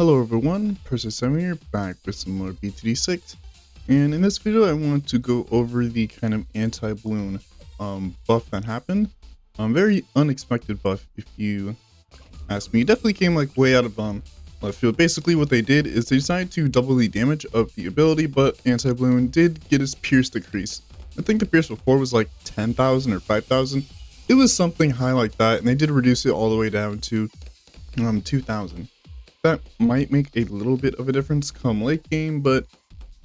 Hello everyone, FTDZMMAY here, back with some more FTD6, and in this video I want to go over the kind of anti-bloon buff that happened. Very unexpected buff if you ask me. It definitely came like way out of left field. Basically what they did is they decided to double the damage of the ability, but anti-bloon did get his pierce decrease. I think the pierce before was like 10,000 or 5,000. It was something high like that, and they did reduce it all the way down to 2,000. That might make a little bit of a difference come late game, but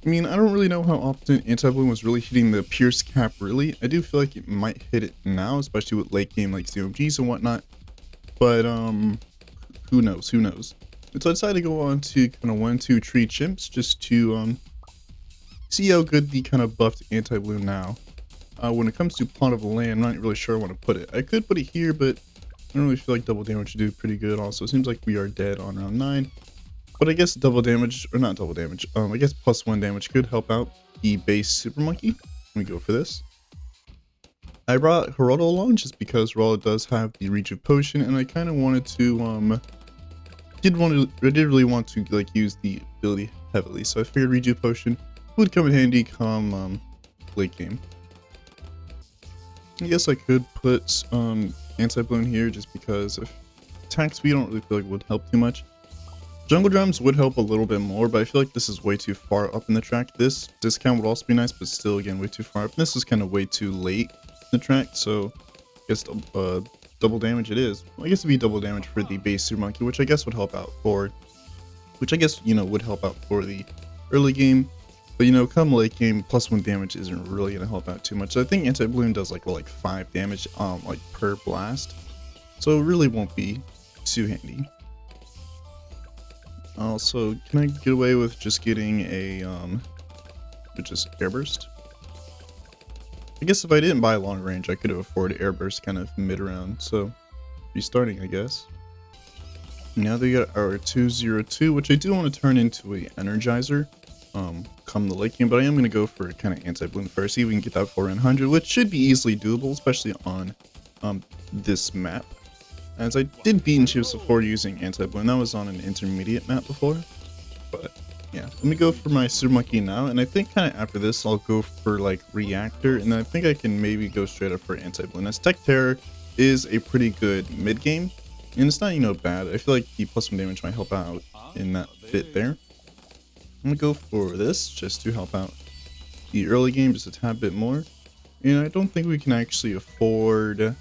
I mean, I don't really know how often Anti-Bloon was really hitting the pierce cap really. I do feel like it might hit it now, especially with late game like CMGs and whatnot, but who knows, And so I decided to go on to kind of 1-2 tree chimps just to see how good the kind of buffed Anti-Bloon now. When it comes to plot of land, I'm not really sure I want to put it. I could put it here, but I don't really feel like double damage would do pretty good. Also, it seems like we are dead on round 9. But I guess double damage, or not double damage, I guess +1 damage could help out the base Super Monkey. Let me go for this. I brought Geraldo along just because Geraldo does have the Rejuve Potion, and I kind of wanted to, I did really want to like use the ability heavily. So I figured Rejuve Potion would come in handy come late game. I guess I could put Anti-Bloon here just because if attack speed I don't really feel like would help too much. Jungle Drums would help a little bit more, but I feel like this is way too far up in the track. This discount would also be nice, but still again way too far up. And this is kind of way too late in the track, so I guess double damage it is. Well, I guess it'd be double damage for the base Super Monkey, which I guess would help out for, would help out for the early game. But come late game, +1 damage isn't really gonna help out too much. I think Anti-Bloon does like 5 damage like per blast, so it really won't be too handy. Also, can I get away with just getting a just air burst? I guess if I didn't buy long range, I could have afforded air burst kind of mid round. So restarting, I guess. Now they got our 202, which I do want to turn into a energizer. Come the late game, but I am going to go for kind of Anti-Bloon first, see if we can get that for 100, which should be easily doable, especially on this map. As I did beat in chips before using Anti-Bloon, that was on an intermediate map before. But yeah, let me go for my Super Monkey now, and I think kind of after this I'll go for like Reactor, and then I think I can maybe go straight up for Anti-Bloon, as Tech Terror is a pretty good mid game, and it's not bad. I feel like the +1 damage might help out in that bit there. I'm gonna go for this just to help out the early game just a tad bit more. And I don't think we can actually afford,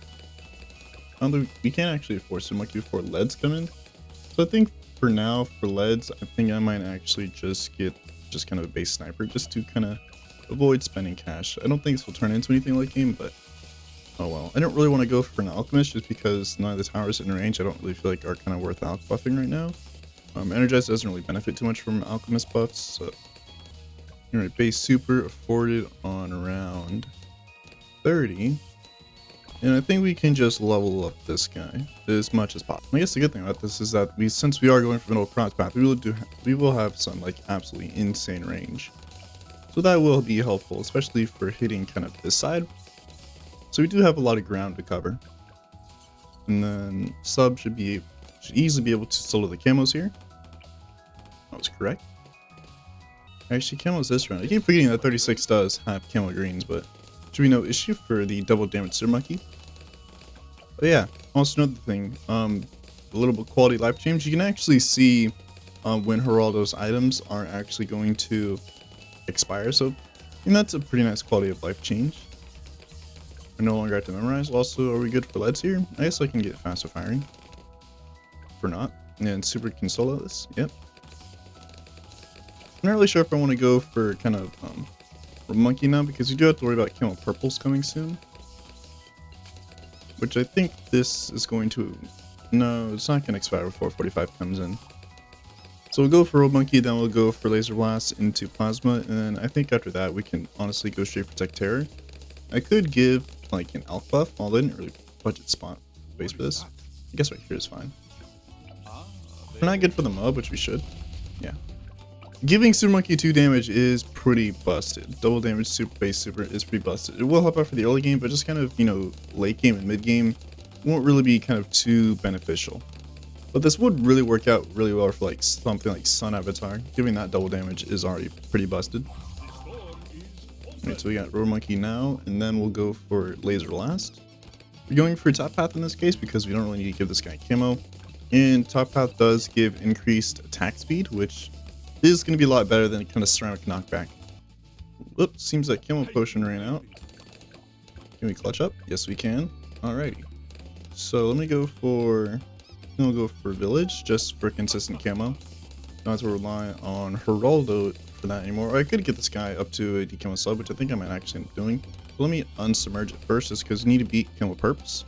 we can't actually afford Super Monkey before leads come in. So I think for now, for leads, I think I might actually just get kind of a base sniper just to kind of avoid spending cash. I don't think this will turn into anything late game, but oh well. I don't really want to go for an alchemist just because none of the towers in range I don't really feel like are kind of worth alch buffing right now. Energize doesn't really benefit too much from alchemist buffs, so anyway, base super afforded on around 30, and I think we can just level up this guy as much as possible. I guess the good thing about this is that since we are going for middle cross path, we will have some like absolutely insane range, so that will be helpful, especially for hitting kind of this side. So we do have a lot of ground to cover, and then sub should easily be able to solo the camos here. That was correct. Actually, camos this round. I keep forgetting that 36 does have camo greens, but should be no issue for the double damage Super Monkey. But yeah, also another thing, a little bit quality life change. You can actually see when Geraldo's items are actually going to expire, so that's a pretty nice quality of life change. I no longer have to memorize. Also, are we good for leads here? I guess I can get faster firing. For not, and super can solo this. Yep. I'm not really sure if I want to go for kind of monkey now, because you do have to worry about camo purples coming soon, which I think this is going to, no, it's not going to expire before 45 comes in. So we'll go for monkey, then we'll go for laser blast into plasma, and then I think after that we can honestly go straight for Tech Terror. I could give like an alch buff, although I didn't really budget spot space for this. I guess right here is fine. We're not good for the mob, which we should. Yeah. Giving Super Monkey 2 damage is pretty busted. Double damage super base super is pretty busted. It will help out for the early game, but just kind of, late game and mid game won't really be kind of too beneficial. But this would really work out really well for like something like Sun Avatar. Giving that double damage is already pretty busted. Alright, so we got Roar Monkey now, and then we'll go for Laser last. We're going for Top Path in this case because we don't really need to give this guy camo. And Top Path does give increased attack speed, which is going to be a lot better than kind of ceramic knockback. Whoops, seems like camo potion ran out. Can we clutch up? Yes, we can. Alrighty. So let me go for... We'll go for Village just for consistent camo. Don't have to rely on Geraldo for that anymore. Or I could get this guy up to a decamo sub, which I think I might actually end up doing. But let me unsubmerge it first, just because we need to beat camo perps,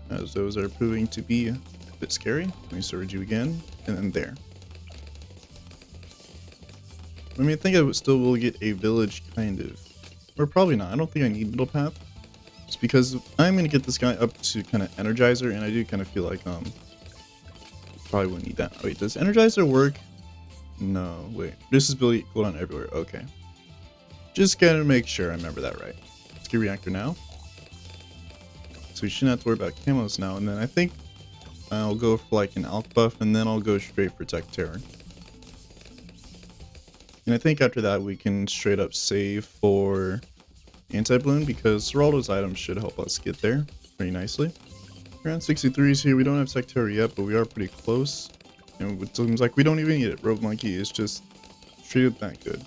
as those are proving to be a bit scary. Let me surge you again, and then there. I mean, I think I would still will get a village kind of, or probably not. I don't think I need Middle Path, just because I'm gonna get this guy up to kind of Energizer, and I do kind of feel like probably wouldn't need that. Wait, does Energizer work? No, wait. This is ability cooldown everywhere. Okay. Just gotta make sure I remember that right. Let's get Reactor now. So we shouldn't have to worry about camos now. And then I think I'll go for like an Alk buff, and then I'll go straight for Tech Terror. And I think after that we can straight up save for Anti-Bloon, because Geraldo's items should help us get there pretty nicely. Around 63s here. We don't have Tech Terror yet, but we are pretty close. And it seems like we don't even need it. Rogue Monkey is just straight up that good.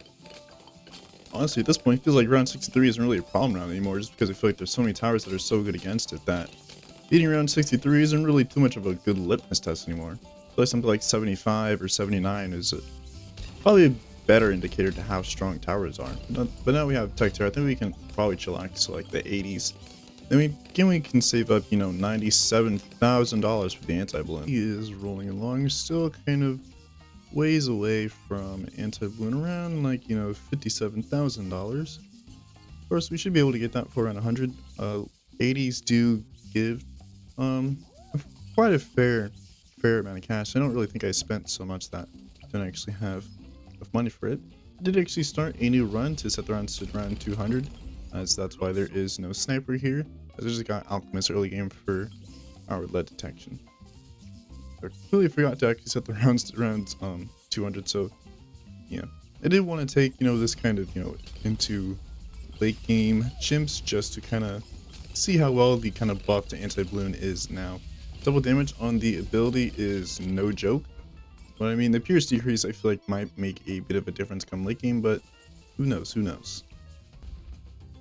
Honestly, at this point, it feels like round 63 isn't really a problem around anymore, just because I feel like there's so many towers that are so good against it that beating round 63 isn't really too much of a good litmus test anymore. I feel like something like 75 or 79 is probably a better indicator to how strong towers are. But now we have Tech Terror. I think we can probably chillax to like the 80s. Then we can save up, you know, $97,000 for the Anti-Bloon. He is rolling along, still kind of ways away from Anti-Bloon, around like, you know, $57,000. Of course, we should be able to get that for around 100. 80s do give quite a fair amount of cash. I don't really think I spent so much that I don't actually have enough money for it. I did actually start a new run to set the rounds to around 200, as that's why there is no sniper here. I just got Alchemist early game for our lead detection. I completely forgot to actually set the rounds to around 200, so yeah. I did want to take, you know, this kind of, you know, into late game chimps just to kind of see how well the kind of buff to Anti-Bloon is now. Double damage on the ability is no joke. But I mean, the Pierce decrease I feel like might make a bit of a difference come late game, but who knows, who knows.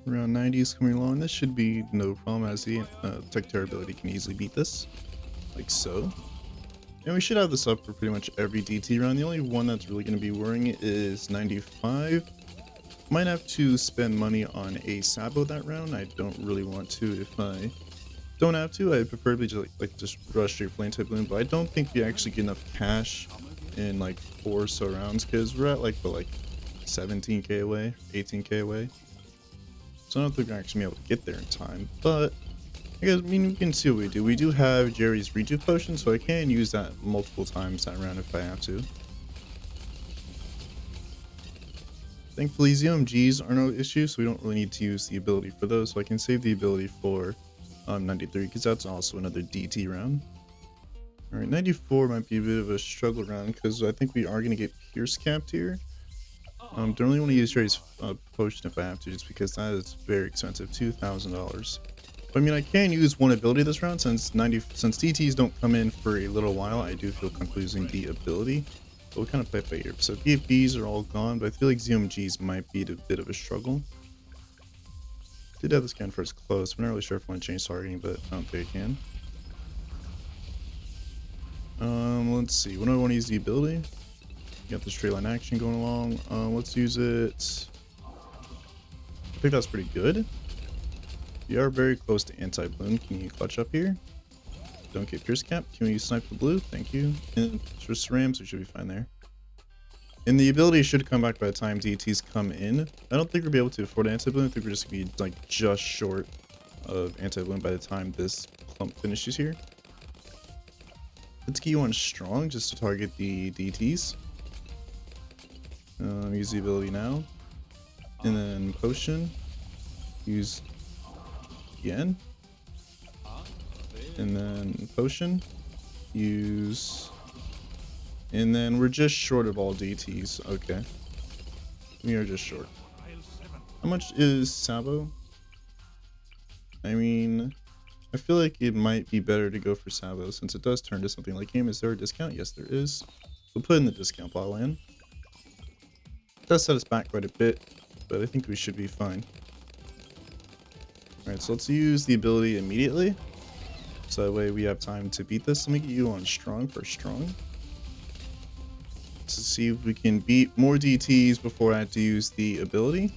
Around 90s coming along, this should be no problem, as the Tech Terror ability can easily beat this, like so. And we should have this up for pretty much every DT round. The only one that's really going to be worrying is 95. Might have to spend money on a Sabo that round. I don't really want to. If I don't have to, I'd preferably just rush straight for Anti-Bloon, but I don't think we actually get enough cash in like 4 or so rounds, because we're at like 17k away, 18k away. So I don't think we're actually able to get there in time, but I guess, I mean, we can see what we do. We do have Jerry's Rejuve Potion, so I can use that multiple times that round if I have to. Thankfully, ZMGs are no issue, so we don't really need to use the ability for those, so I can save the ability for 93, because that's also another DT round. Alright, 94 might be a bit of a struggle round, because I think we are going to get Pierce capped here. Don't really want to use Jerry's potion if I have to, just because that is very expensive, $2,000. But I mean, I can use one ability this round, since DTs don't come in for a little while. I do feel comfortable using the ability. But we'll kind of play it by ear. So BFBs are all gone, but I feel like ZMGs might be a bit of a struggle. Did have this scan first close. I'm not really sure if I want to change targeting, but I don't think I can. Let's see. When do I want to use the ability? Got the straight line action going along. Let's use it. I think that's pretty good. We are very close to Anti-Bloon. Can you clutch up here? Don't get Pierce cap. Can we snipe the blue? Thank you. And for SRAM, so we should be fine there. And the ability should come back by the time DTs come in. I don't think we'll be able to afford Anti-Bloon. I think we're just gonna be like just short of Anti-Bloon by the time this clump finishes here. Let's get you on strong just to target the DTs. Use the ability now, and then potion. Use again, and then potion. use, and then we're just short of all DTs. Okay, we are just short. How much is Sabo? I mean, I feel like it might be better to go for Sabo since it does turn to something like game. Is there a discount? Yes, there is. We'll put in the discount bottle in. It does set us back quite a bit, but I think we should be fine. Alright, so let's use the ability immediately. So that way we have time to beat this. Let me get you on strong for strong. To see if we can beat more DTs before I have to use the ability.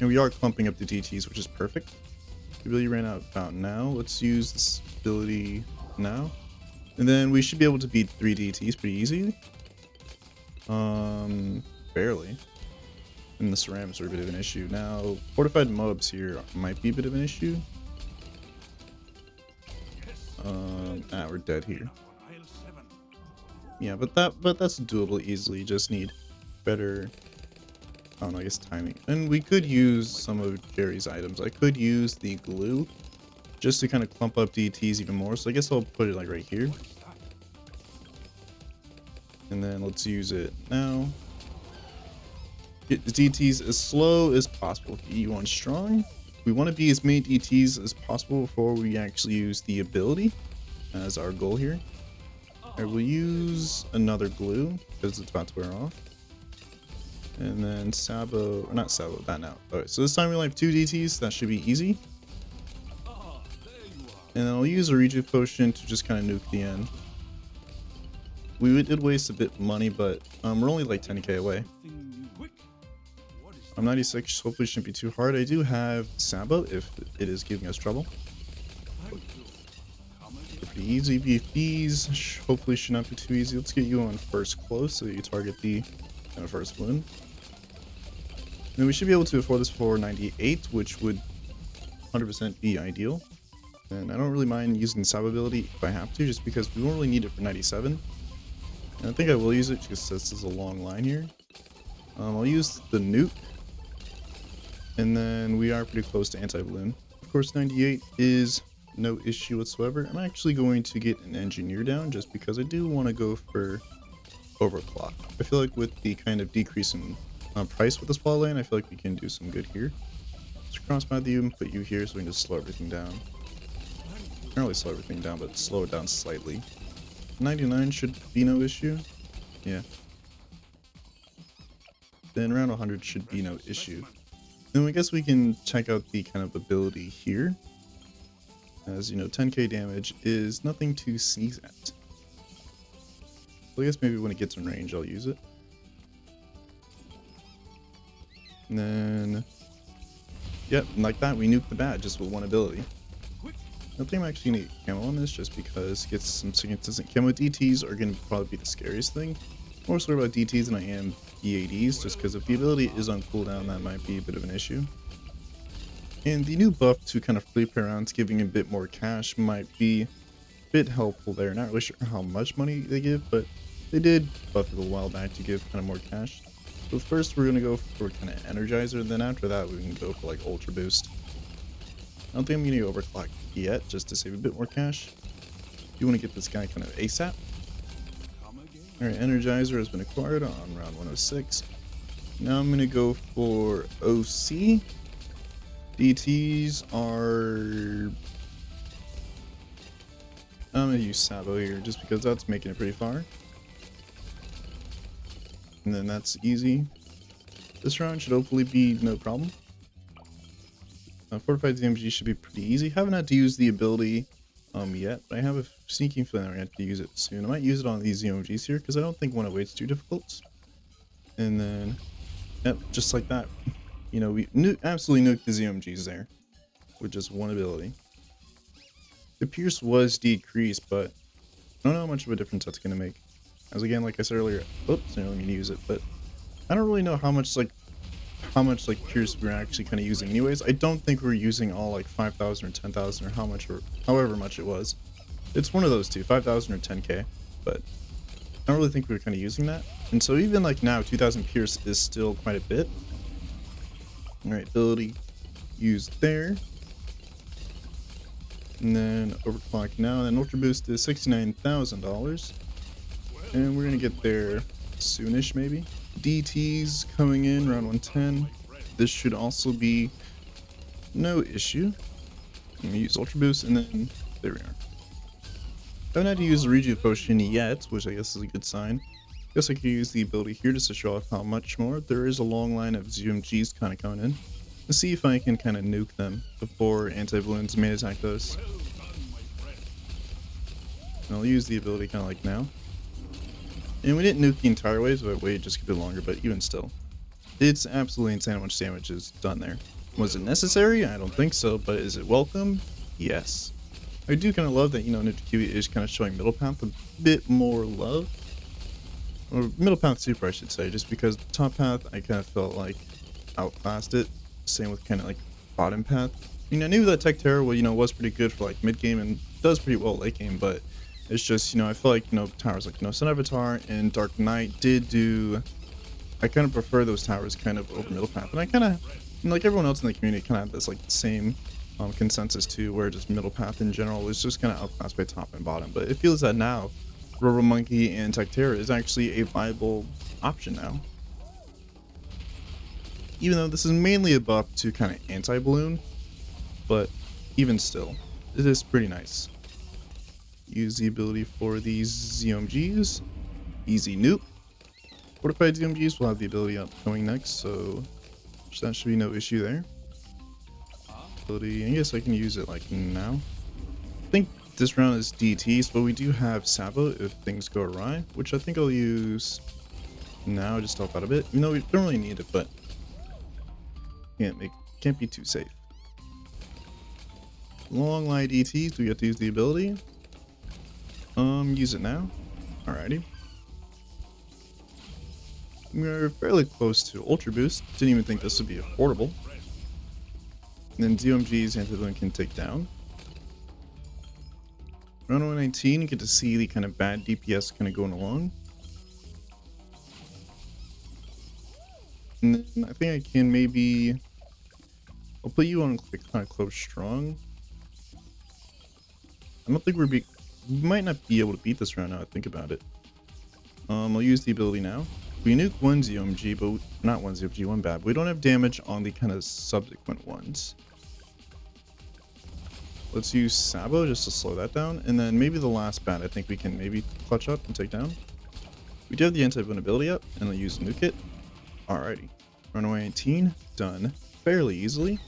And we are clumping up the DTs, which is perfect. The ability ran out about now. Let's use this ability now. And then we should be able to beat 3 DTs pretty easy. Barely. And the ceramics are a bit of an issue. Now, fortified mobs here might be a bit of an issue. We're dead here. Yeah, but that's doable easily. Just need better, I don't know, I guess timing. And we could use some of Jerry's items. I could use the glue just to kind of clump up DTs even more. So I guess I'll put it like right here. And then let's use it now. Get the DTs as slow as possible. Get you on strong. We want to be as many DTs as possible before we actually use the ability as our goal here. I will use another glue because it's about to wear off. And then Sabo, or not Sabo, that now. Alright, so this time we only have 2 DTs. That should be easy. And then I'll use a Rejuve potion to just kind of nuke the end. We did waste a bit of money, but we're only like 10k away. I'm 96, hopefully shouldn't be too hard. I do have Sabo if it is giving us trouble. Pretty easy. VFBs hopefully should not be too easy. Let's get you on first close so you target the first Bloon. Then we should be able to afford this for 98, which would 100% be ideal. And I don't really mind using the Sabo ability if I have to, just because we won't really need it for 97. And I think I will use it because this is a long line here. I'll use the nuke. And then we are pretty close to Anti-Bloon. Of course, 98 is no issue whatsoever. I'm actually going to get an engineer down just because I do want to go for overclock. I feel like with the kind of decrease in price with this ball lane, I feel like we can do some good here. Let's cross path you and put you here so we can just slow everything down. Not really slow everything down, but slow it down slightly. 99 should be no issue. Yeah. Then around 100 should be no issue. Then I guess we can check out the kind of ability here. As you know, 10k damage is nothing to sneeze at. So I guess maybe when it gets in range, I'll use it. And then, yep, like that, we nuke the bat just with one ability. I think I'm actually gonna get camo on this just because get some consistent camo. DTs are gonna probably be the scariest thing. More so about DTs than I am EADs, just because if the ability is on cooldown, that might be a bit of an issue. And the new buff to kind of flip around, giving a bit more cash, might be a bit helpful there. Not really sure how much money they give, but they did buff it a while back to give kind of more cash. So first we're gonna go for kind of Energizer, then after that we can go for like Ultra Boost. I don't think I'm gonna overclock yet, just to save a bit more cash. You want to get this guy kind of ASAP. Alright, Energizer has been acquired on round 106. Now I'm gonna go for OC. DTs are... I'm gonna use Sabo here just because that's making it pretty far. And then that's easy. This round should hopefully be no problem. Fortified ZMG should be pretty easy. Haven't had to use the ability yet, but I have a sneaking feeling I'm going to have to use it soon. I might use it on these ZMGs here because I don't think 108's too difficult. And then, yep, just like that. You know, we absolutely nuked the ZMGs there with just one ability. The Pierce was decreased, but I don't know how much of a difference that's going to make. As again, like I said earlier, oops, I don't mean to use it, but I don't really know how much Pierce we're actually kind of using anyways. I don't think we're using all like 5,000 or 10,000 or how much or however much it was. It's one of those two, 5,000 or 10k, but I don't really think we're kind of using that. And so even like now, 2,000 Pierce is still quite a bit. All right, ability used there. And then overclock now, and then Ultra Boost is $69,000. And we're gonna get there soonish, maybe. DT's coming in around 110. This should also be no issue. I'm gonna use Ultra Boost, and then there we are. I haven't had to use the Rejuve Potion yet, which I guess is a good sign. Guess I could use the ability here just to show off how much more. There is a long line of ZMGs kind of coming in. Let's see if I can kind of nuke them before Anti-Bloon's main attack does. And I'll use the ability kind of like now. And we didn't nuke the entire wave, so I waited just a bit longer, but even still. It's absolutely insane how much damage is done there. Was it necessary? I don't think so, but is it welcome? Yes. I do kind of love that, you know, Ninja Kiwi is kind of showing Middle Path a bit more love. Or Middle Path Super, I should say, just because Top Path, I kind of felt like outclassed it. Same with kind of like Bottom Path. I mean, I knew that Tech Terror, well, you know, was pretty good for like mid game and does pretty well late game, but it's just, you know, I feel like, you know, towers like, you know, Sun Avatar and Dark Knight did do. I kind of prefer those towers kind of over Middle Path, and I kind of, you know, like everyone else in the community, kind of had this like same consensus too, where just Middle Path in general is just kind of outclassed by top and bottom. But it feels that now Robo Monkey and Tech Terror is actually a viable option now. Even though this is mainly a buff to kind of Anti-Bloon, but even still, it is pretty nice. Use the ability for these ZMGs. Easy nuke. Fortified ZMGs will have the ability upcoming next, so that should be no issue there. Ability, I guess I can use it like now. I think this round is DTs, but we do have Sabo if things go awry, which I think I'll use now just to help out a bit. Even though we don't really need it, but can't be too safe. Long line DTs, do we have to use the ability? Use it now. Alrighty. We're fairly close to Ultra Boost. Didn't even think this would be affordable. And then ZMG's Anti-Bloon can take down. Round 119, you get to see the kind of bad DPS kind of going along. And then I think I can maybe. I'll put you on like kind of close strong. I don't think we might not be able to beat this round now I think about it. I'll use the ability now. We nuke one ZMG, but not one ZMG, one bad. But we don't have damage on the kind of subsequent ones. Let's use Sabo just to slow that down, and then maybe the last bad I think we can maybe clutch up and take down. We do have the Anti-Bloon ability up, and I'll use Nuke It. Alrighty. Runaway 18, done fairly easily.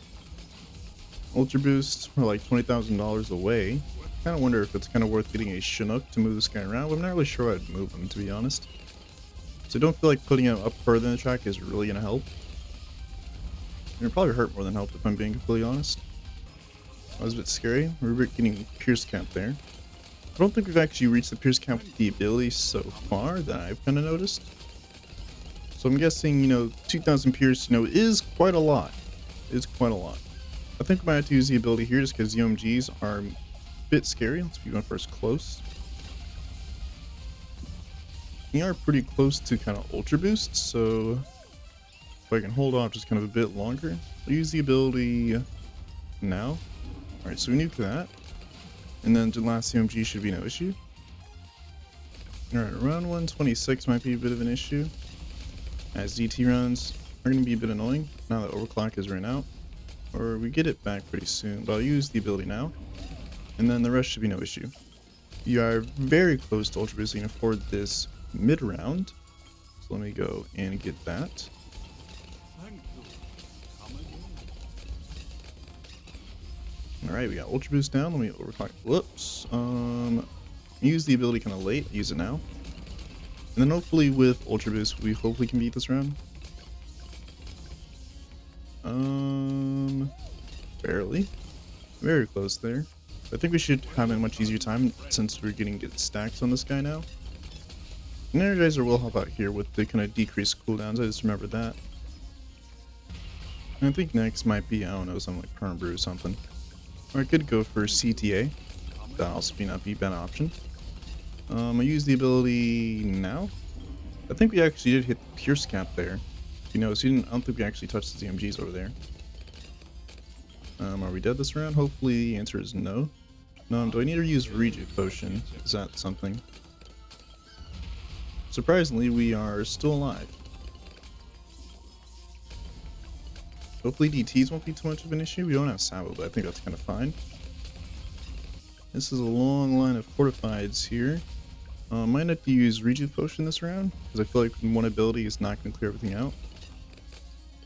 Ultra Boost, we're like $20,000 away. Kind of wonder if it's kind of worth getting a Chinook to move this guy around, but I'm not really sure I'd move him, to be honest. So I don't feel like putting him up further in the track is really going to help. It'll probably hurt more than help if I'm being completely honest. That was a bit scary. We're getting Pierce Cap there. I don't think we've actually reached the Pierce Cap with the ability so far that I've kind of noticed. So I'm guessing, you know, 2,000 Pierce, you know, is quite a lot. It's quite a lot. I think I might have to use the ability here just because UMGs are a bit scary. Let's be going first close. We are pretty close to kind of Ultra Boost, so if I can hold off just kind of a bit longer, I'll use the ability now. Alright, so we nuke that. And then the last UMG should be no issue. Alright, round 126 might be a bit of an issue, as DT rounds are going to be a bit annoying now that overclock is ran out. Or we get it back pretty soon, but I'll use the ability now. And then the rest should be no issue. You are very close to Ultra Boosting for this mid round. So let me go and get that. Alright, we got Ultra Boost down. Let me overclock. Whoops. Use the ability kind of late. Use it now. And then hopefully with Ultra Boost, we hopefully can beat this round. Barely. Very close there. I think we should have a much easier time since we're getting good stacks on this guy now. An Energizer will help out here with the kind of decreased cooldowns. I just remembered that. And I think next might be, I don't know, something like Perm Brew or something. Or I could go for CTA. That'll also not be a bad option. I'll use the ability now. I think we actually did hit the Pierce Cap there. You know, so I don't think we actually touched the ZMGs over there. Are we dead this round? Hopefully the answer is no. Do I need to use Reju Potion? Is that something? Surprisingly, we are still alive. Hopefully DTs won't be too much of an issue. We don't have Sabo, but I think that's kind of fine. This is a long line of fortifieds here. Might have to use Reju Potion this round, because I feel like one ability is not going to clear everything out.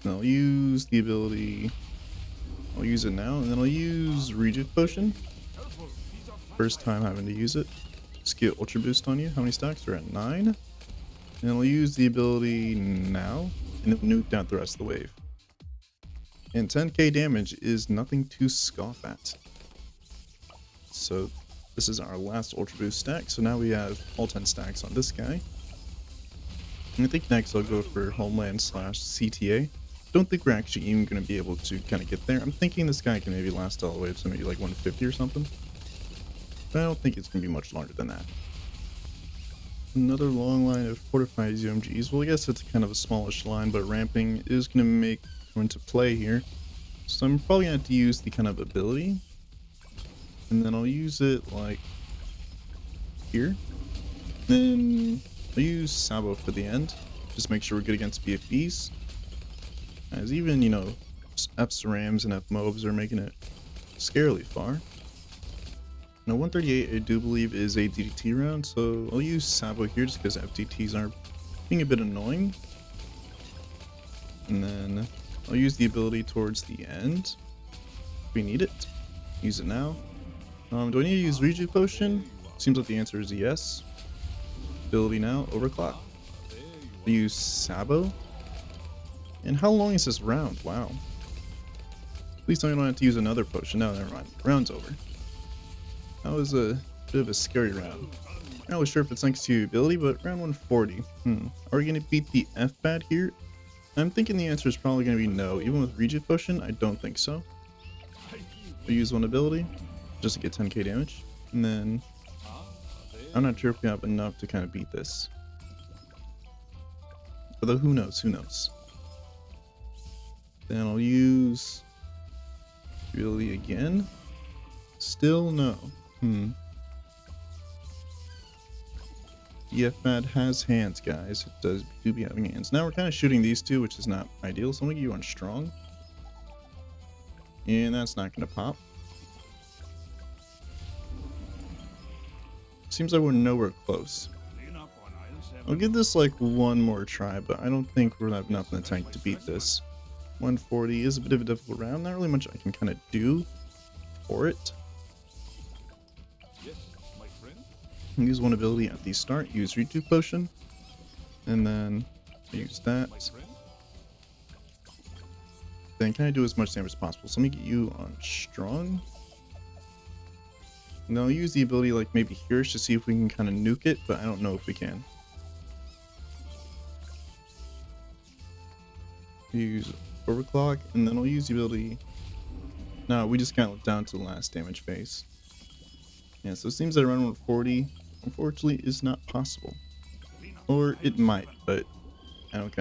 And I'll use the ability... I'll use it now, and then I'll use Reju Potion. First time having to use it. Just get Ultra Boost on you. How many stacks? We're at 9. And I'll use the ability now, and it'll nuke out the rest of the wave. And 10k damage is nothing to scoff at. So this is our last Ultra Boost stack, so now we have all 10 stacks on this guy. And I think next I'll go for Homeland / CTA. Don't think we're actually even going to be able to kind of get there. I'm thinking this guy can maybe last all the way to maybe like 150 or something. But I don't think it's going to be much longer than that. Another long line of fortified UMGs. Well, I guess it's kind of a smallish line, but ramping is going to come into play here. So I'm probably going to have to use the kind of ability. And then I'll use it like here. Then I'll use Sabo for the end. Just make sure we're good against BFBs. As even, you know, F-Cerams and F-Mobs are making it scarily far. Now 138 I do believe is a DDT round, so I'll use Sabo here just because FTTs are being a bit annoying. And then I'll use the ability towards the end. If we need it. Use it now. Do I need to use Reju Potion? Seems like the answer is yes. Ability now, Overclock. I'll use Sabo. And how long is this round? Wow. At least I don't have to use another potion. No, never mind. Round's over. That was a bit of a scary round. I'm not really sure if it's thanks to ability, but round 140. Are we going to beat the F-Pad here? I'm thinking the answer is probably going to be no. Even with Reju Potion, I don't think so. I'll use one ability just to get 10k damage. And then I'm not sure if we have enough to kind of beat this. Although who knows? Who knows? Then I'll use ability again. Still no. The F-Pad has hands, guys. It do be having hands. Now we're kind of shooting these two, which is not ideal. So I'm going to get you on strong. And that's not going to pop. Seems like we're nowhere close. I'll give this like one more try, but I don't think we're have enough in the tank to beat this. 140 is a bit of a difficult round. Not really much I can kind of do for it. Use one ability at the start. Use Reju Potion. And then use that. Then can I do as much damage as possible? So let me get you on strong. And then I'll use the ability like maybe here to see if we can kind of nuke it, but I don't know if we can. Use Overclock, and then I'll use the ability. No, we just got down to the last damage phase. Yeah, so it seems that around 140, unfortunately, is not possible. Or it might, but I don't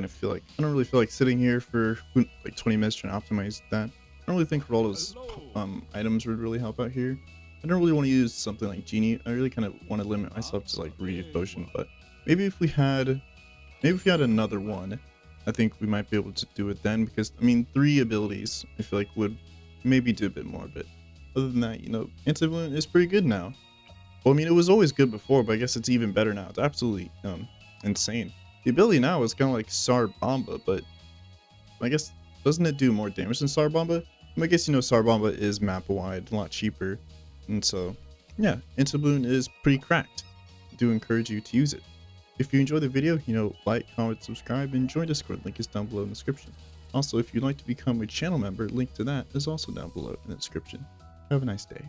really feel like sitting here for like 20 minutes trying to optimize that. I don't really think Geraldo's items would really help out here. I don't really want to use something like Genie. I really kind of want to limit myself to like Reju Potion, but maybe if we had another one, I think we might be able to do it then, because I mean 3 abilities I feel like would maybe do a bit more, but other than that, you know, Anti-Bloon is pretty good now. Well, I mean, it was always good before, but I guess it's even better now. It's absolutely insane. The ability now is kind of like Sarbomba, but I guess doesn't it do more damage than Sarbomba? I guess, you know, Sarbomba is map wide, a lot cheaper, and so yeah, Anti-Bloon is pretty cracked. I do encourage you to use it. If you enjoyed the video, you know, like, comment, subscribe, and join Discord. Link is down below in the description. Also, if you'd like to become a channel member, link to that is also down below in the description. Have a nice day.